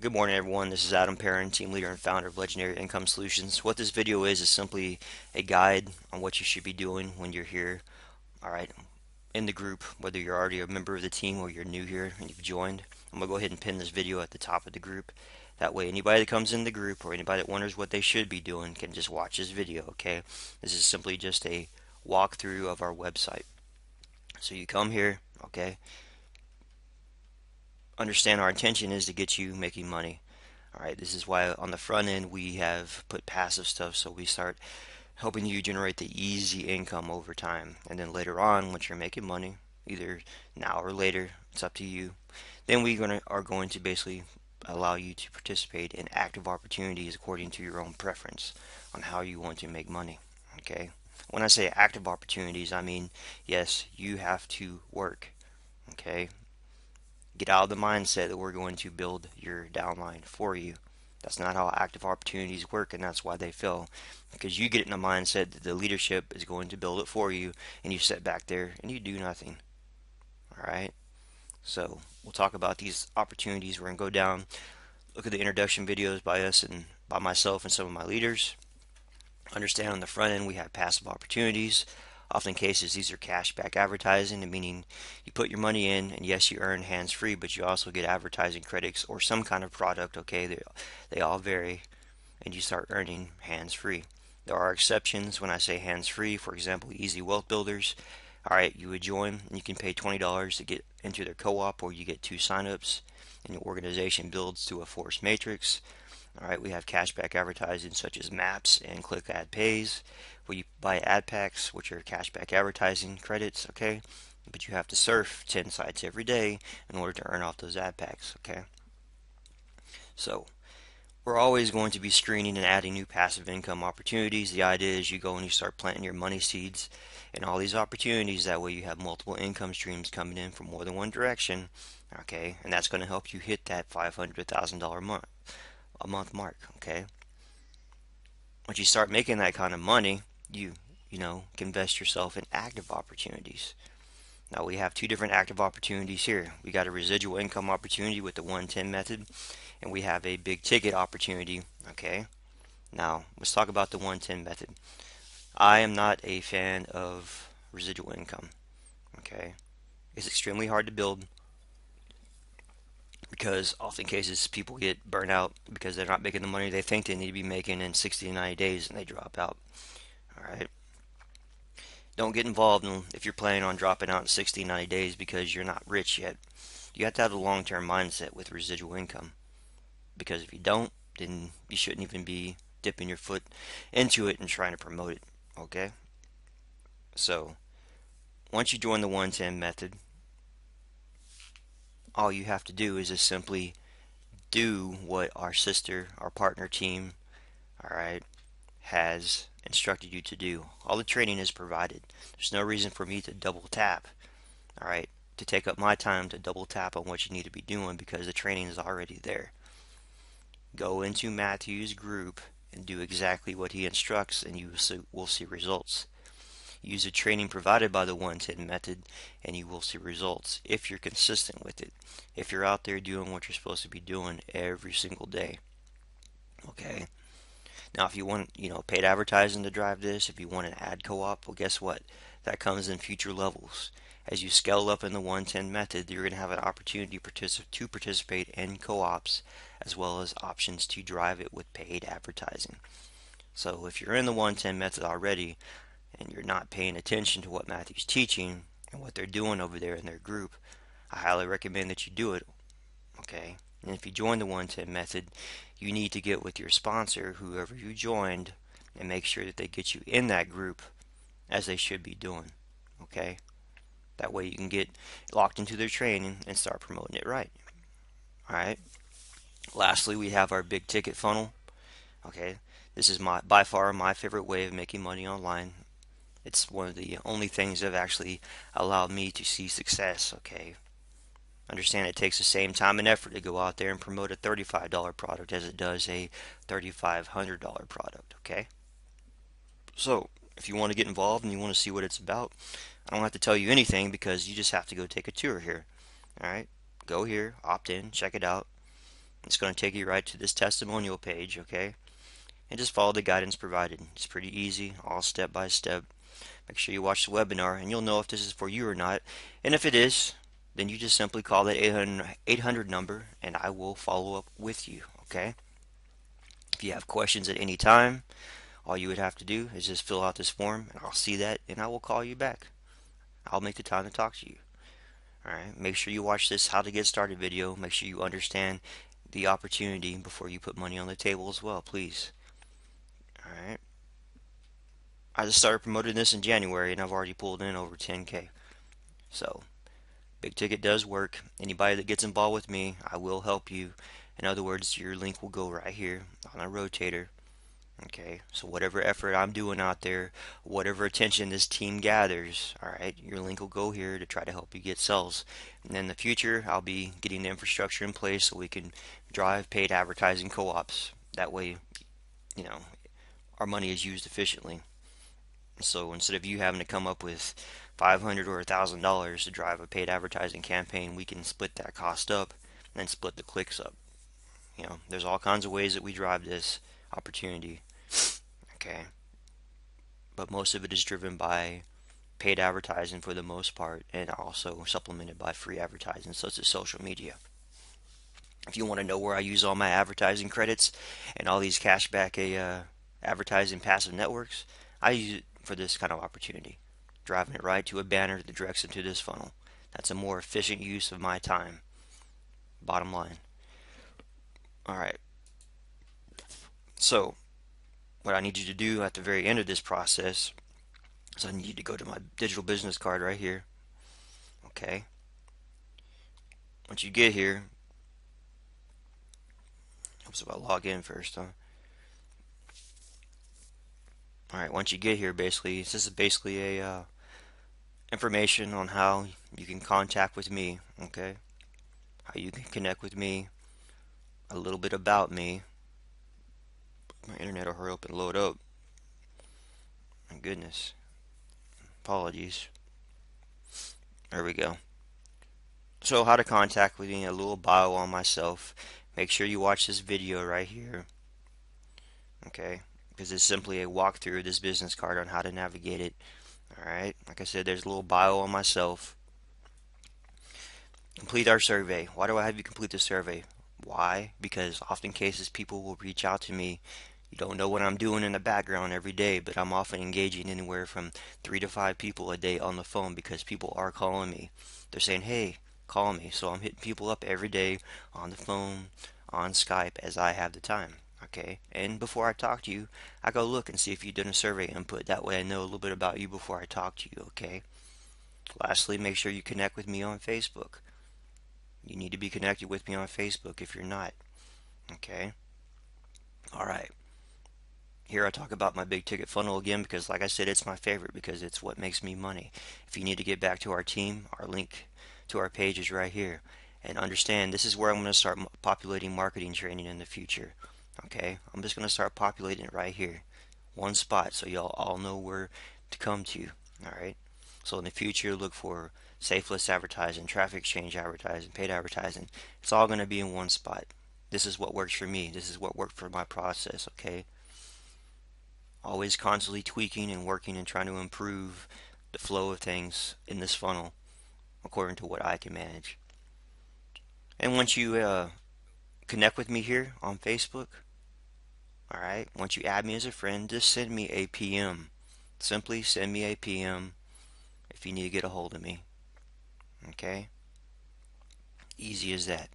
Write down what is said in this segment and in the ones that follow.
Good morning, everyone. This is Adam Perrin, team leader and founder of Legendary Income Solutions. What this video is simply a guide on what you should be doing when you're here, all right, in the group, whether you're already a member of the team or you're new here and you've joined. I'm going to go ahead and pin this video at the top of the group. That way, anybody that comes in the group or anybody that wonders what they should be doing can just watch this video, okay? This is simply just a walkthrough of our website. So you come here, okay? Understand our intention is to get you making money. All right, this is why on the front end we have put passive stuff, so we start helping you generate the easy income over time. And then later on, once you're making money, either now or later, it's up to you, then are going to basically allow you to participate in active opportunities according to your own preference on how you want to make money. Okay? When I say active opportunities, I mean, yes, you have to work. Okay? Get out of the mindset that we're going to build your downline for you. That's not how active opportunities work, and that's why they fail. Because you get in a mindset that the leadership is going to build it for you, and you sit back there and you do nothing. Alright? So, we'll talk about these opportunities. We're going to go down, look at the introduction videos by us and by myself and some of my leaders. Understand on the front end we have passive opportunities. Often cases these are cashback advertising, meaning you put your money in and yes you earn hands free, but you also get advertising credits or some kind of product. Okay, they all vary, and you start earning hands free. There are exceptions when I say hands free. For example, Easy Wealth Builders. All right, you would join and you can pay $20 to get into their co-op, or you get 2 signups and your organization builds to a force matrix. All right, we have cashback advertising such as Maps and Click Ad Pays, where you buy ad packs, which are cashback advertising credits, okay? But you have to surf 10 sites every day in order to earn off those ad packs, okay? So, we're always going to be screening and adding new passive income opportunities. The idea is you go and you start planting your money seeds in all these opportunities. That way you have multiple income streams coming in from more than one direction, okay? And that's going to help you hit that $500,000 a month mark, okay? Once you start making that kind of money, you can invest yourself in active opportunities. Now we have two different active opportunities here. We got a residual income opportunity with the 110 method, and we have a big ticket opportunity, okay? Now, let's talk about the 110 method. I am not a fan of residual income, okay? It's extremely hard to build because often cases people get burnt out because they're not making the money they think they need to be making in 60 to 90 days and they drop out. All right. Don't get involved if you're planning on dropping out in 60 to 90 days because you're not rich yet. You have to have a long-term mindset with residual income, because if you don't, then you shouldn't even be dipping your foot into it and trying to promote it. Okay? So, once you join the 110 method, all you have to do is just simply do what our partner team, all right, has instructed you to do. All the training is provided. There's no reason for me to double tap, all right, to take up my time to double tap on what you need to be doing because the training is already there. Go into Matthew's group and do exactly what he instructs, and you will see results. Use the training provided by the 110 method, and you will see results if you're consistent with it. If you're out there doing what you're supposed to be doing every single day. Okay? Now, if you want, paid advertising to drive this, if you want an ad co-op, well, guess what? That comes in future levels. As you scale up in the 110 method, you're going to have an opportunity to participate in co-ops as well as options to drive it with paid advertising. So if you're in the 110 method already and you're not paying attention to what Matthew's teaching and what they're doing over there in their group, I highly recommend that you do it. Okay? And if you join the 110 method, you need to get with your sponsor, whoever you joined, and make sure that they get you in that group as they should be doing. Okay? That way you can get locked into their training and start promoting it right. Alright? Lastly, we have our big ticket funnel. Okay? This is by far my favorite way of making money online. It's one of the only things that have actually allowed me to see success. Okay? Understand it takes the same time and effort to go out there and promote a $35 product as it does a $3,500 product, okay? So, if you want to get involved and you want to see what it's about, I don't have to tell you anything because you just have to go take a tour here. Alright? Go here, opt in, check it out. It's going to take you right to this testimonial page, okay? And just follow the guidance provided. It's pretty easy, all step by step. Make sure you watch the webinar and you'll know if this is for you or not. And if it is, then you just simply call that 800 number and I will follow up with you, okay? If you have questions at any time, all you would have to do is just fill out this form and I'll see that and I will call you back. I'll make the time to talk to you. Alright, make sure you watch this how to get started video. Make sure you understand the opportunity before you put money on the table as well, please. Alright, I just started promoting this in January and I've already pulled in over 10K. So, big ticket does work. Anybody that gets involved with me, I will help you. In other words, your link will go right here on a rotator. Okay, so whatever effort I'm doing out there, whatever attention this team gathers, all right, your link will go here to try to help you get sales. And in the future, I'll be getting the infrastructure in place so we can drive paid advertising co-ops. That way, you know, our money is used efficiently. So instead of you having to come up with $500 or $1,000 to drive a paid advertising campaign, we can split that cost up and then split the clicks up. There's all kinds of ways that we drive this opportunity. Okay, but most of it is driven by paid advertising for the most part, and also supplemented by free advertising such as social media. If you want to know where I use all my advertising credits and all these cashback advertising passive networks, I use it for this kind of opportunity, driving it right to a banner that directs into this funnel. That's a more efficient use of my time. Bottom line. All right. So, what I need you to do at the very end of this process is I need you to go to my digital business card right here. Okay. Once you get here, helps if I log in first, huh? Alright, once you get here, basically, this is basically a information on how you can contact with me, okay? How you can connect with me, a little bit about me. My internet will hurry up and load up. My goodness. Apologies. There we go. So how to contact with me, a little bio on myself. Make sure you watch this video right here, okay? Because it's simply a walkthrough of this business card on how to navigate it. Alright, like I said, there's a little bio on myself. Complete our survey. Why do I have you complete the survey? Why? Because often cases people will reach out to me. You don't know what I'm doing in the background every day, but I'm often engaging anywhere from 3 to 5 people a day on the phone because people are calling me. They're saying, hey, call me. So I'm hitting people up every day on the phone, on Skype as I have the time. Okay, and before I talk to you, I go look and see if you've done a survey input. That way I know a little bit about you before I talk to you, okay? Lastly, make sure you connect with me on Facebook. You need to be connected with me on Facebook if you're not. Okay? Alright. Here I talk about my big ticket funnel again because, like I said, it's my favorite because it's what makes me money. If you need to get back to our team, our link to our page is right here. And understand, this is where I'm going to start populating marketing training in the future. Okay? I'm just going to start populating it right here. One spot so y'all all know where to come to. Alright? So in the future, look for safe list advertising, traffic exchange advertising, paid advertising. It's all going to be in one spot. This is what works for me. This is what worked for my process, okay? Always constantly tweaking and working and trying to improve the flow of things in this funnel according to what I can manage. And once you connect with me here on Facebook, alright, once you add me as a friend, just send me a PM. Simply send me a PM if you need to get a hold of me. Okay? Easy as that.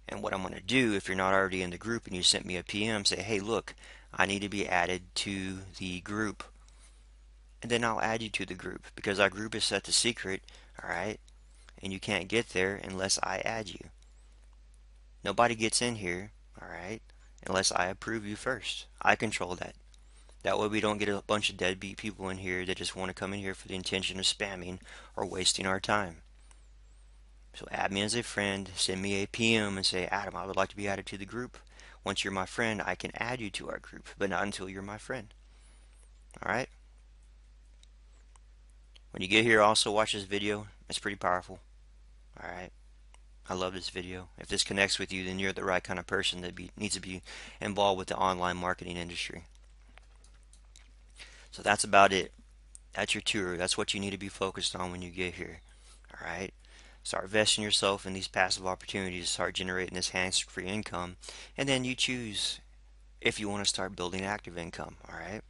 And what I'm going to do, if you're not already in the group and you sent me a PM, say, hey, look, I need to be added to the group. And then I'll add you to the group because our group is set to secret, alright? And you can't get there unless I add you. Nobody gets in here, alright, unless I approve you first. I control that. That way we don't get a bunch of deadbeat people in here that just want to come in here for the intention of spamming or wasting our time. So add me as a friend, send me a PM and say, Adam, I would like to be added to the group. Once you're my friend, I can add you to our group, but not until you're my friend. Alright? When you get here, also watch this video. It's pretty powerful. Alright? I love this video. If this connects with you, then you're the right kind of person that needs to be involved with the online marketing industry. So that's about it. That's your tour. That's what you need to be focused on when you get here. All right? Start investing yourself in these passive opportunities, start generating this hands-free income, and then you choose if you want to start building active income. All right?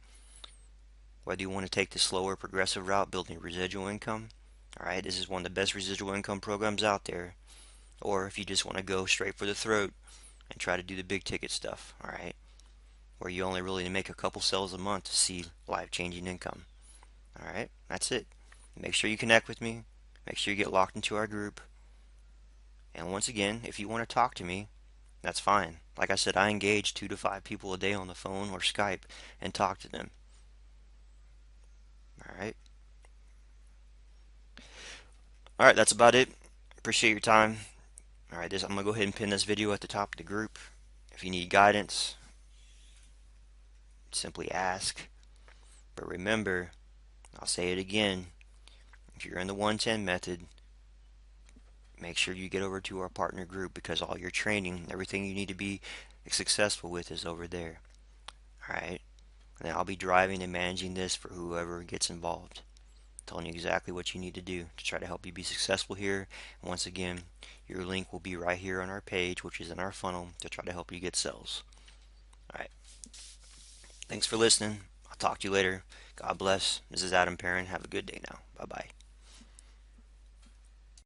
Whether you want to take the slower progressive route, building residual income. All right? This is one of the best residual income programs out there. Or if you just want to go straight for the throat and try to do the big ticket stuff. All right? Where you only really need to make a couple sales a month to see life-changing income. All right? That's it. Make sure you connect with me. Make sure you get locked into our group. And once again, if you want to talk to me, that's fine. Like I said, I engage 2 to 5 people a day on the phone or Skype and talk to them. All right. All right, that's about it. Appreciate your time. All right, I'm gonna go ahead and pin this video at the top of the group. If you need guidance, simply ask. But remember, I'll say it again. If you're in the 110 method, make sure you get over to our partner group because all your training, everything you need to be successful with is over there. All right. And I'll be driving and managing this for whoever gets involved, telling you exactly what you need to do to try to help you be successful here. And once again, your link will be right here on our page, which is in our funnel, to try to help you get sales. All right. Thanks for listening. I'll talk to you later. God bless. This is Adam Perrin. Have a good day now. Bye bye.